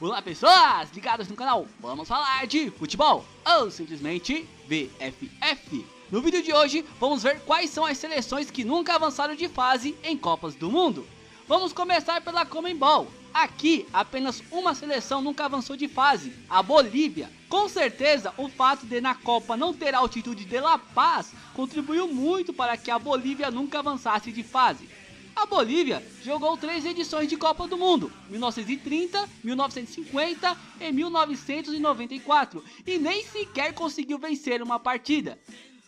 Olá pessoas, ligadas no canal, vamos falar de futebol, ou simplesmente VFF. No vídeo de hoje, vamos ver quais são as seleções que nunca avançaram de fase em Copas do Mundo. Vamos começar pela Conmebol. Aqui, apenas uma seleção nunca avançou de fase, a Bolívia. Com certeza, o fato de na Copa não ter a altitude de La Paz contribuiu muito para que a Bolívia nunca avançasse de fase. A Bolívia jogou 3 edições de Copa do Mundo, 1930, 1950 e 1994, e nem sequer conseguiu vencer uma partida.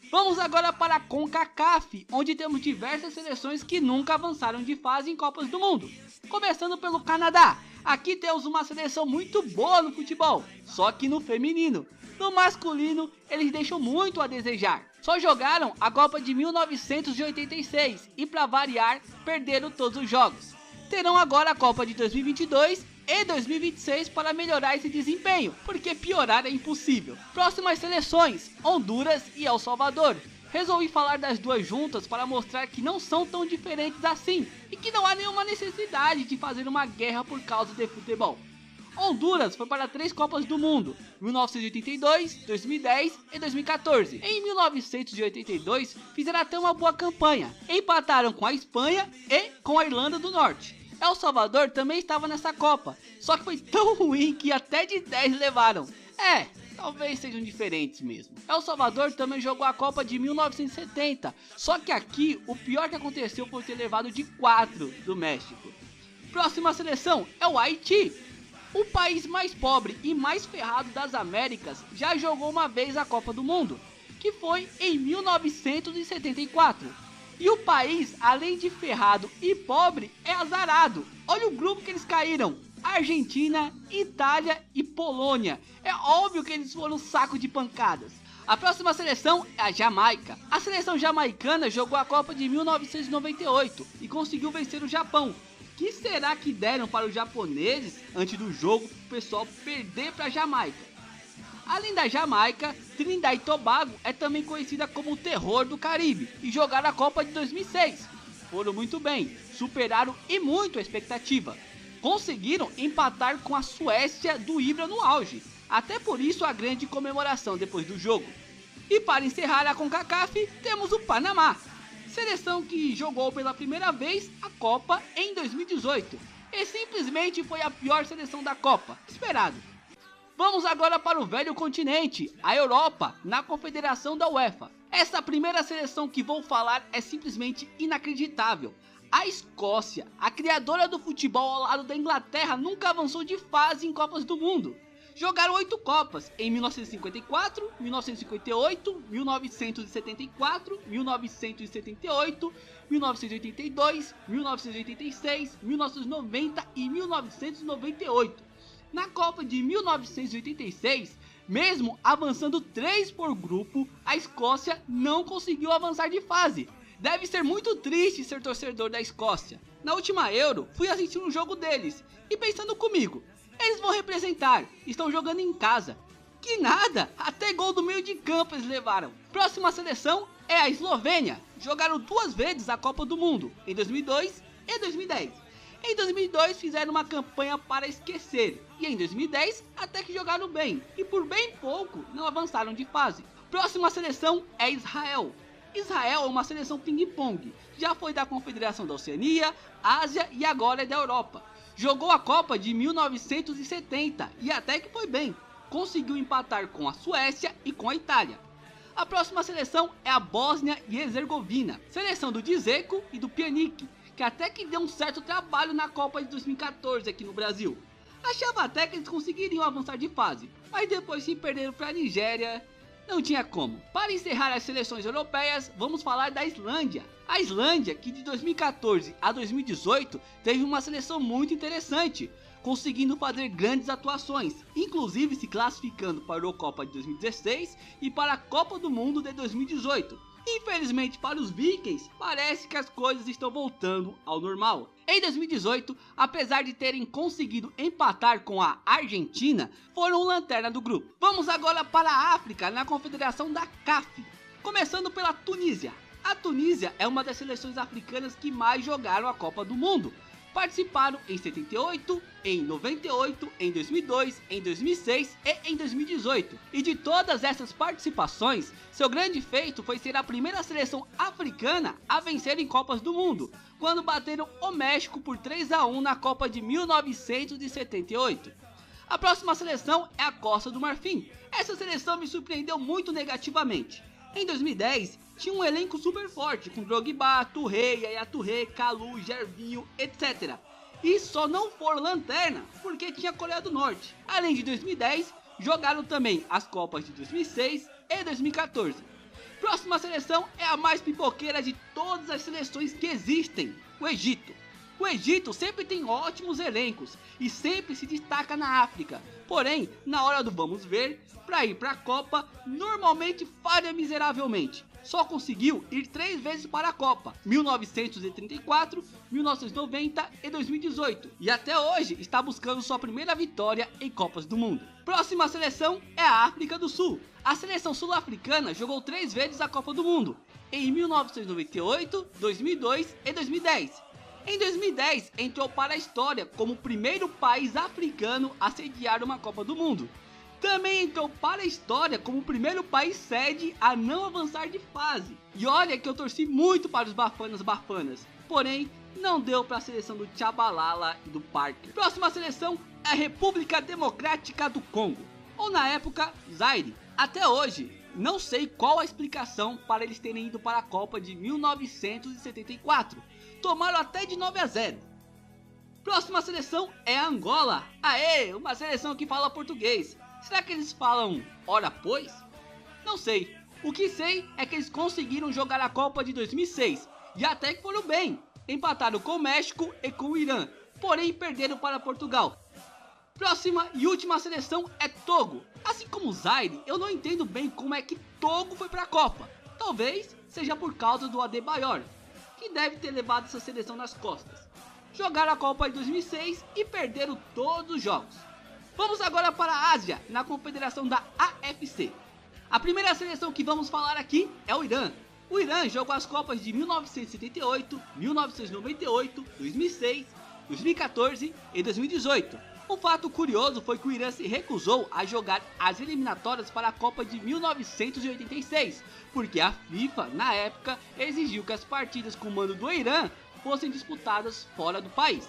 Vamos agora para a CONCACAF, onde temos diversas seleções que nunca avançaram de fase em Copas do Mundo. Começando pelo Canadá, aqui temos uma seleção muito boa no futebol, só que no feminino. No masculino, eles deixam muito a desejar. Só jogaram a Copa de 1986 e, para variar, perderam todos os jogos. Terão agora a Copa de 2022 e 2026 para melhorar esse desempenho, porque piorar é impossível. Próximas seleções, Honduras e El Salvador. Resolvi falar das duas juntas para mostrar que não são tão diferentes assim e que não há nenhuma necessidade de fazer uma guerra por causa de futebol. Honduras foi para 3 Copas do Mundo, 1982, 2010 e 2014. Em 1982 fizeram até uma boa campanha, empataram com a Espanha e com a Irlanda do Norte. El Salvador também estava nessa Copa, só que foi tão ruim que até de 10 levaram. Talvez sejam diferentes mesmo. El Salvador também jogou a Copa de 1970, só que aqui o pior que aconteceu foi ter levado de 4 do México. Próxima seleção é o Haiti. O país mais pobre e mais ferrado das Américas já jogou uma vez a Copa do Mundo, que foi em 1974. E o país, além de ferrado e pobre, é azarado. Olha o grupo que eles caíram: Argentina, Itália e Polônia. É óbvio que eles foram um saco de pancadas. A próxima seleção é a Jamaica. A seleção jamaicana jogou a Copa de 1998 e conseguiu vencer o Japão. Que será que deram para os japoneses antes do jogo para o pessoal perder para a Jamaica? Além da Jamaica, Trinidad e Tobago é também conhecida como o terror do Caribe e jogaram a Copa de 2006. Foram muito bem, superaram e muito a expectativa. Conseguiram empatar com a Suécia do Ibra no auge, até por isso a grande comemoração depois do jogo. E para encerrar a CONCACAF, temos o Panamá. Seleção que jogou pela primeira vez a Copa em 2018 e simplesmente foi a pior seleção da Copa, esperado. Vamos agora para o velho continente, a Europa, na confederação da UEFA. Essa primeira seleção que vou falar é simplesmente inacreditável. A Escócia, a criadora do futebol ao lado da Inglaterra, nunca avançou de fase em Copas do Mundo. Jogaram 8 Copas, em 1954, 1958, 1974, 1978, 1982, 1986, 1990 e 1998. Na Copa de 1986, mesmo avançando 3 por grupo, a Escócia não conseguiu avançar de fase. Deve ser muito triste ser torcedor da Escócia. Na última Euro, fui assistir um jogo deles e pensando comigo: eles vão representar, estão jogando em casa. Que nada, até gol do meio de campo eles levaram. Próxima seleção é a Eslovênia. Jogaram 2 vezes a Copa do Mundo, em 2002 e 2010. Em 2002 fizeram uma campanha para esquecer, e em 2010 até que jogaram bem, e por bem pouco não avançaram de fase. Próxima seleção é Israel. Israel é uma seleção ping-pong, já foi da Confederação da Oceania, Ásia e agora é da Europa. Jogou a Copa de 1970 e até que foi bem, conseguiu empatar com a Suécia e com a Itália. A próxima seleção é a Bósnia e Herzegovina, seleção do Dzeko e do Pjanic, que até que deu um certo trabalho na Copa de 2014 aqui no Brasil. Achava até que eles conseguiriam avançar de fase, mas depois se perderam para a Nigéria. Não tinha como. Para encerrar as seleções europeias, vamos falar da Islândia. A Islândia, que de 2014 a 2018 teve uma seleção muito interessante, conseguindo fazer grandes atuações, inclusive se classificando para a Eurocopa de 2016 e para a Copa do Mundo de 2018. Infelizmente para os Vikings, parece que as coisas estão voltando ao normal. Em 2018, apesar de terem conseguido empatar com a Argentina, foram lanterna do grupo. Vamos agora para a África, na confederação da CAF, começando pela Tunísia. A Tunísia é uma das seleções africanas que mais jogaram a Copa do Mundo. Participaram em 78, em 98, em 2002, em 2006 e em 2018. E de todas essas participações, seu grande feito foi ser a primeira seleção africana a vencer em Copas do Mundo, quando bateram o México por 3-1 na Copa de 1978. A próxima seleção é a Costa do Marfim. Essa seleção me surpreendeu muito negativamente. Em 2010, tinha um elenco super forte, com Drogba, Touré, Yaya Touré, Calu, Gervinho, etc. E só não foram lanterna, porque tinha Coreia do Norte. Além de 2010, jogaram também as Copas de 2006 e 2014. Próxima seleção é a mais pipoqueira de todas as seleções que existem, o Egito. O Egito sempre tem ótimos elencos e sempre se destaca na África. Porém, na hora do vamos ver, para ir para a Copa, normalmente falha miseravelmente. Só conseguiu ir 3 vezes para a Copa, 1934, 1990 e 2018. E até hoje está buscando sua primeira vitória em Copas do Mundo. Próxima seleção é a África do Sul. A seleção sul-africana jogou 3 vezes a Copa do Mundo, em 1998, 2002 e 2010. Em 2010, entrou para a história como o primeiro país africano a sediar uma Copa do Mundo. Também entrou para a história como o primeiro país sede a não avançar de fase. E olha que eu torci muito para os Bafanas, porém não deu para a seleção do Tchabalala e do Parker. Próxima seleção é a República Democrática do Congo, ou na época Zaire. Até hoje, não sei qual a explicação para eles terem ido para a Copa de 1974. Tomaram até de 9-0. Próxima seleção é a Angola. Aê, uma seleção que fala português. Será que eles falam ora pois? Não sei. O que sei é que eles conseguiram jogar a Copa de 2006 e até que foram bem. Empataram com o México e com o Irã, porém perderam para Portugal. Próxima e última seleção é Togo. Assim como o Zaire, eu não entendo bem como é que Togo foi para a Copa. Talvez seja por causa do Adebayor, que deve ter levado essa seleção nas costas. Jogaram a Copa de 2006 e perderam todos os jogos. Vamos agora para a Ásia, na confederação da AFC. A primeira seleção que vamos falar aqui é o Irã. O Irã jogou as Copas de 1978, 1998, 2006, 2014 e 2018. Um fato curioso foi que o Irã se recusou a jogar as eliminatórias para a Copa de 1986, porque a FIFA, na época, exigiu que as partidas com o mando do Irã fossem disputadas fora do país.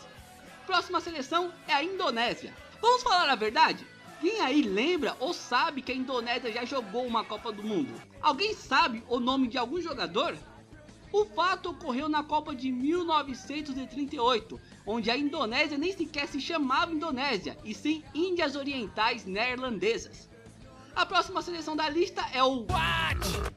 Próxima seleção é a Indonésia. Vamos falar a verdade? Quem aí lembra ou sabe que a Indonésia já jogou uma Copa do Mundo? Alguém sabe o nome de algum jogador? O fato ocorreu na Copa de 1938, onde a Indonésia nem sequer se chamava Indonésia, e sim Índias Orientais Neerlandesas. A próxima seleção da lista é o...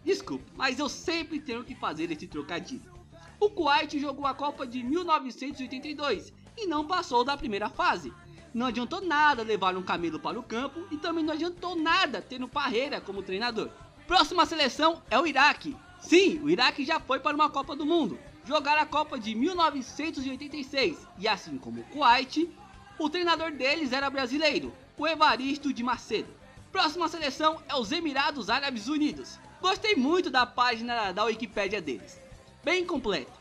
Desculpa, mas eu sempre tenho que fazer esse trocadilho. O Kuwait jogou a Copa de 1982 e não passou da primeira fase. Não adiantou nada levar um camelo para o campo e também não adiantou nada ter um Parreira como treinador. Próxima seleção é o Iraque. Sim, o Iraque já foi para uma Copa do Mundo. Jogaram a Copa de 1986 e assim como o Kuwait, o treinador deles era brasileiro, o Evaristo de Macedo. Próxima seleção é os Emirados Árabes Unidos. Gostei muito da página da Wikipédia deles, bem completa.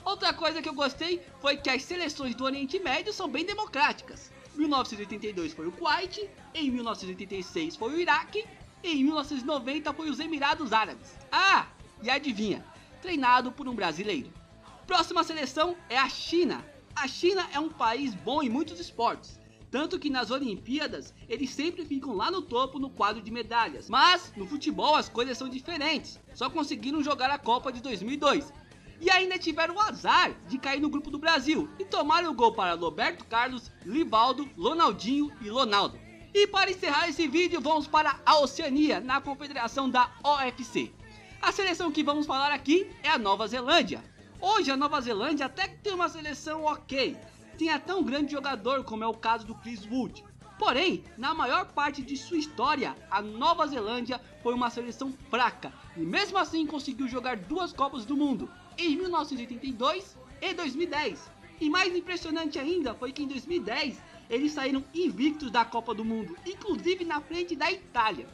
Outra coisa que eu gostei foi que as seleções do Oriente Médio são bem democráticas. Em 1982 foi o Kuwait, em 1986 foi o Iraque e em 1990 foi os Emirados Árabes. Ah, e adivinha, treinado por um brasileiro. Próxima seleção é a China. A China é um país bom em muitos esportes, tanto que nas Olimpíadas eles sempre ficam lá no topo no quadro de medalhas. Mas no futebol as coisas são diferentes, só conseguiram jogar a Copa de 2002. E ainda tiveram o azar de cair no grupo do Brasil e tomaram o gol para Roberto Carlos, Rivaldo, Ronaldinho e Ronaldo. E para encerrar esse vídeo vamos para a Oceania, na confederação da OFC. A seleção que vamos falar aqui é a Nova Zelândia. Hoje a Nova Zelândia até que tem uma seleção ok, tem até um grande jogador como é o caso do Chris Wood. Porém, na maior parte de sua história, a Nova Zelândia foi uma seleção fraca e mesmo assim conseguiu jogar 2 Copas do Mundo, em 1982 e 2010. E mais impressionante ainda foi que em 2010 eles saíram invictos da Copa do Mundo, inclusive na frente da Itália.